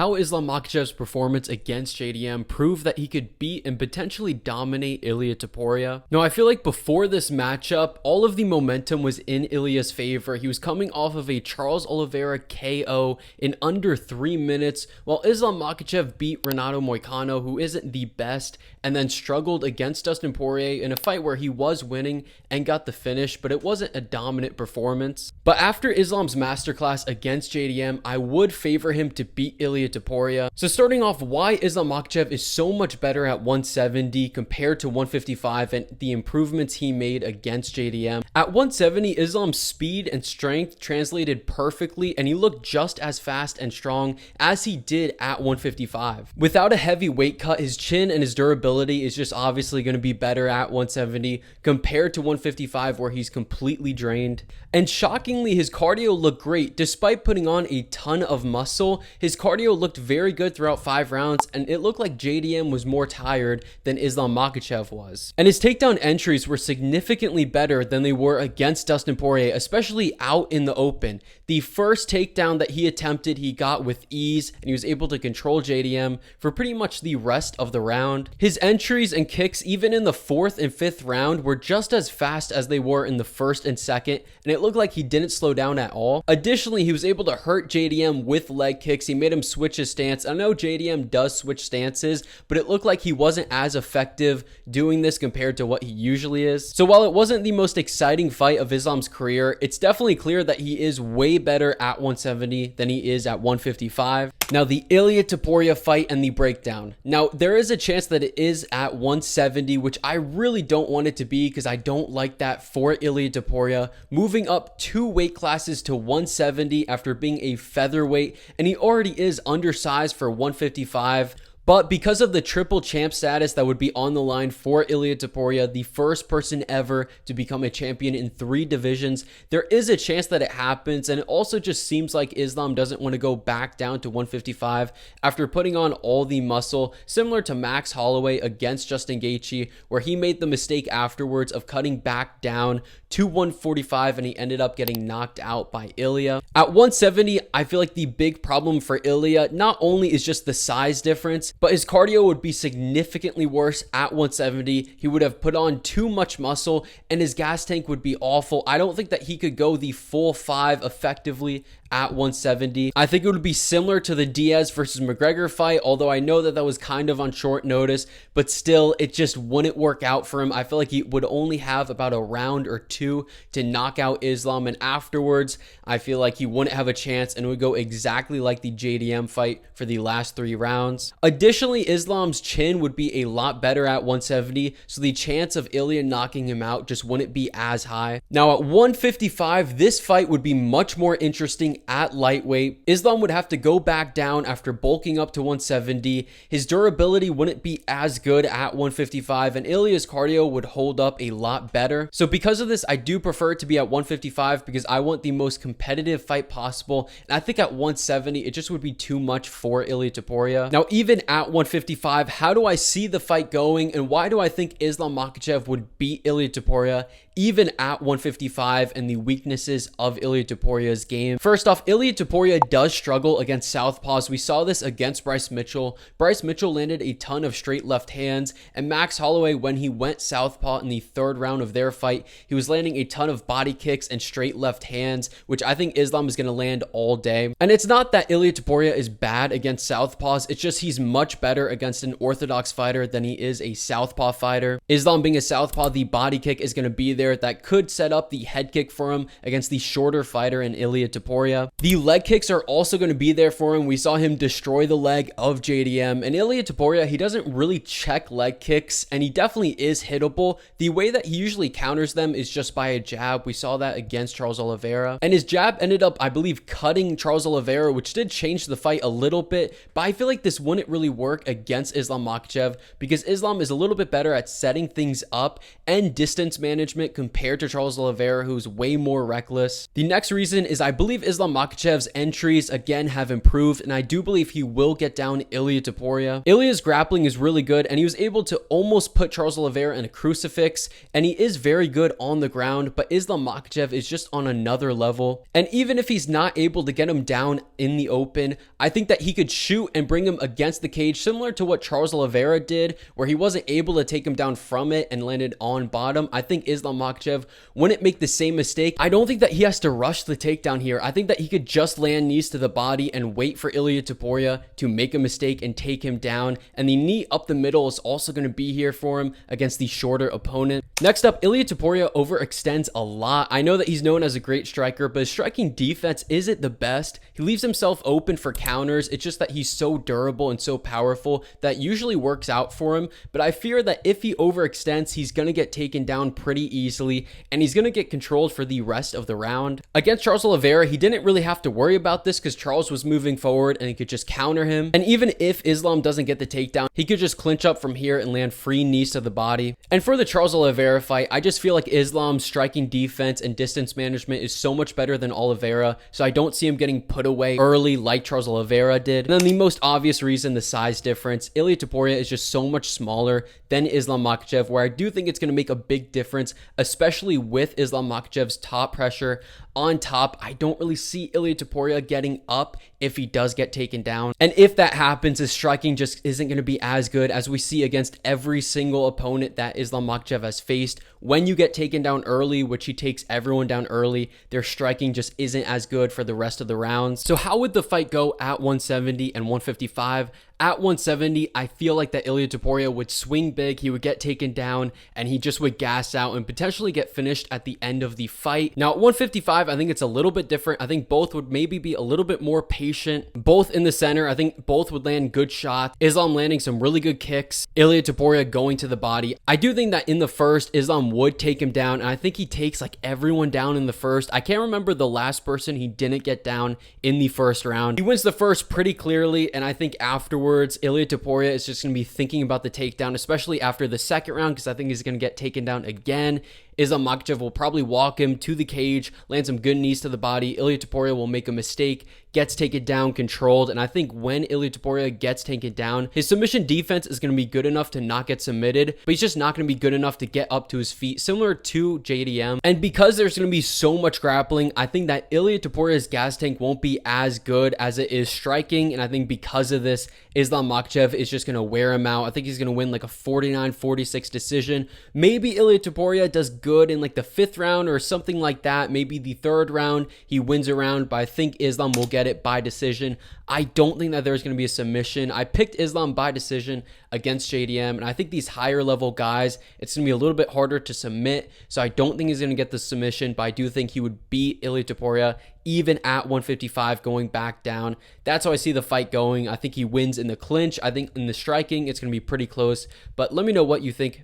how Islam Makhachev's performance against JDM proved that he could beat and potentially dominate Ilia Topuria. Now, I feel like before this matchup, all of the momentum was in Ilia's favor. He was coming off of a Charles Oliveira KO in under 3 minutes, while Islam Makhachev beat Renato Moicano, who isn't the best, and then struggled against Dustin Poirier in a fight where he was winning and got the finish, but it wasn't a dominant performance. But after Islam's masterclass against JDM, I would favor him to beat Ilia Topuria. So starting off, why Islam Makhachev is so much better at 170 compared to 155 and the improvements he made against JDM. At 170, Islam's speed and strength translated perfectly, and he looked just as fast and strong as he did at 155. Without a heavy weight cut, his chin and his durability is just obviously going to be better at 170 compared to 155, where he's completely drained. And shockingly, his cardio looked great. Despite putting on a ton of muscle, his cardio looked very good throughout 5 rounds, and it looked like JDM was more tired than Islam Makhachev was. And his takedown entries were significantly better than they were against Dustin Poirier, especially out in the open. The first takedown that he attempted, he got with ease, and he was able to control JDM for pretty much the rest of the round. His entries and kicks, even in the 4th and 5th round, were just as fast as they were in the 1st and 2nd, and it looked like he didn't slow down at all. Additionally, he was able to hurt JDM with leg kicks. He made him switch his stance. I know JDM does switch stances, but it looked like he wasn't as effective doing this compared to what he usually is. So while it wasn't the most exciting fight of Islam's career, it's definitely clear that he is way better at 170 than he is at 155. Now, the Ilia Topuria fight and the breakdown. Now, there is a chance that it is at 170, which I really don't want it to be because I don't like that for Ilia Topuria. Moving up 2 weight classes to 170 after being a featherweight, and he already is undersized for 155. But because of the triple champ status that would be on the line for Ilia Topuria, the first person ever to become a champion in 3 divisions, there is a chance that it happens. And it also just seems like Islam doesn't want to go back down to 155 after putting on all the muscle, similar to Max Holloway against Justin Gaethje, where he made the mistake afterwards of cutting back down to 145 and he ended up getting knocked out by Ilia. At 170, I feel like the big problem for Ilia not only is just the size difference, but his cardio would be significantly worse at 170. He would have put on too much muscle and his gas tank would be awful. I don't think that he could go the full 5 effectively at 170. I think it would be similar to the Diaz versus McGregor fight, although I know that that was kind of on short notice, but still, it just wouldn't work out for him. I feel like he would only have about a round or 2 to knock out Islam, and afterwards, I feel like he wouldn't have a chance and it would go exactly like the JDM fight for the last 3 rounds. Additionally, Islam's chin would be a lot better at 170, so the chance of Ilia knocking him out just wouldn't be as high. Now, at 155, this fight would be much more interesting at lightweight. Islam would have to go back down after bulking up to 170. His durability wouldn't be as good at 155, and Ilia's cardio would hold up a lot better. So because of this, I do prefer it to be at 155 because I want the most competitive fight possible, and I think at 170, it just would be too much for Ilia Topuria. Now, even at 155, how do I see the fight going, and why do I think Islam Makhachev would beat Ilia Topuria even at 155 and the weaknesses of Ilia Topuria's game? First off, Ilia Topuria does struggle against southpaws. We saw this against Bryce Mitchell. Bryce Mitchell landed a ton of straight left hands, and Max Holloway, when he went southpaw in the 3rd round of their fight, he was landing a ton of body kicks and straight left hands, which I think Islam is going to land all day. And it's not that Ilia Topuria is bad against southpaws, it's just he's much better against an orthodox fighter than he is a southpaw fighter. Islam being a southpaw, the body kick is going to be there that could set up the head kick for him against the shorter fighter in Ilia Topuria. The leg kicks are also going to be there for him. We saw him destroy the leg of JDM, and Ilia Topuria, he doesn't really check leg kicks, and he definitely is hittable. The way that he usually counters them is just by a jab. We saw that against Charles Oliveira, and his jab ended up, I believe, cutting Charles Oliveira, which did change the fight a little bit, but I feel like this wouldn't really work against Islam Makhachev because Islam is a little bit better at setting things up and distance management opponent compared to Charles Oliveira, who's way more reckless. The next reason is I believe Islam Makhachev's entries again have improved, and I do believe he will get down Ilia Topuria. Ilia's grappling is really good, and he was able to almost put Charles Oliveira in a crucifix, and he is very good on the ground, but Islam Makhachev is just on another level. And even if he's not able to get him down in the open, I think that he could shoot and bring him against the cage, similar to what Charles Oliveira did, where he wasn't able to take him down from it and landed on bottom. I think Islam Makhachev wouldn't make the same mistake. I don't think that he has to rush the takedown here. I think that he could just land knees to the body and wait for Ilia Topuria to make a mistake and take him down. And the knee up the middle is also going to be here for him against the shorter opponent. Next up, Ilia Topuria overextends a lot. I know that he's known as a great striker, but his striking defense isn't the best. He leaves himself open for counters. It's just that he's so durable and so powerful that usually works out for him. But I fear that if he overextends, he's going to get taken down pretty easily, and he's going to get controlled for the rest of the round. Against Charles Oliveira, he didn't really have to worry about this because Charles was moving forward and he could just counter him. And even if Islam doesn't get the takedown, he could just clinch up from here and land free knees to the body. And for the Charles Oliveira fight, I just feel like Islam's striking defense and distance management is so much better than Oliveira, so I don't see him getting put away early like Charles Oliveira did. And then the most obvious reason, the size difference. Ilia Topuria is just so much smaller than Islam Makhachev, where I do think it's going to make a big difference, especially with Islam Makhachev's top pressure on top. I don't really see Ilia Topuria getting up if he does get taken down. And if that happens, his striking just isn't going to be as good as we see against every single opponent that Islam Makhachev has faced. When you get taken down early, which he takes everyone down early, their striking just isn't as good for the rest of the rounds. So how would the fight go at 170 and 155? At 170, I feel like that Ilia Topuria would swing big, he would get taken down, and he just would gas out and potentially get finished at the end of the fight. Now at 155, I think it's a little bit different. I think both would maybe be a little bit more patient. Both in the center, I think both would land good shots. Islam landing some really good kicks. Ilia Topuria going to the body. I do think that in the first, Islam would take him down, and I think he takes like everyone down in the first. I can't remember the last person he didn't get down in the first round. He wins the first pretty clearly, and I think afterwards, Ilia Topuria is just going to be thinking about the takedown, especially after the second round, because I think he's going to get taken down again. Islam Makhachev will probably walk him to the cage, land some good knees to the body. Ilia Topuria will make a mistake, gets taken down, controlled, and I think when Ilia Topuria gets taken down, his submission defense is going to be good enough to not get submitted, but he's just not going to be good enough to get up to his feet, similar to JDM. And because there's going to be so much grappling, I think that Ilia Topuria's gas tank won't be as good as it is striking, and I think because of this, Islam Makhachev is just going to wear him out. I think he's going to win like a 49-46 decision. Maybe Ilia Topuria does good in like the 5th round or something like that. Maybe the 3rd round he wins a round, but I think Islam will get it by decision. I don't think that there's going to be a submission. I picked Islam by decision against JDM, and I think these higher level guys, it's going to be a little bit harder to submit, so I don't think he's going to get the submission, but I do think he would beat Ilia Topuria even at 155 going back down. That's how I see the fight going. I think he wins in the clinch. I think in the striking, it's going to be pretty close, but let me know what you think.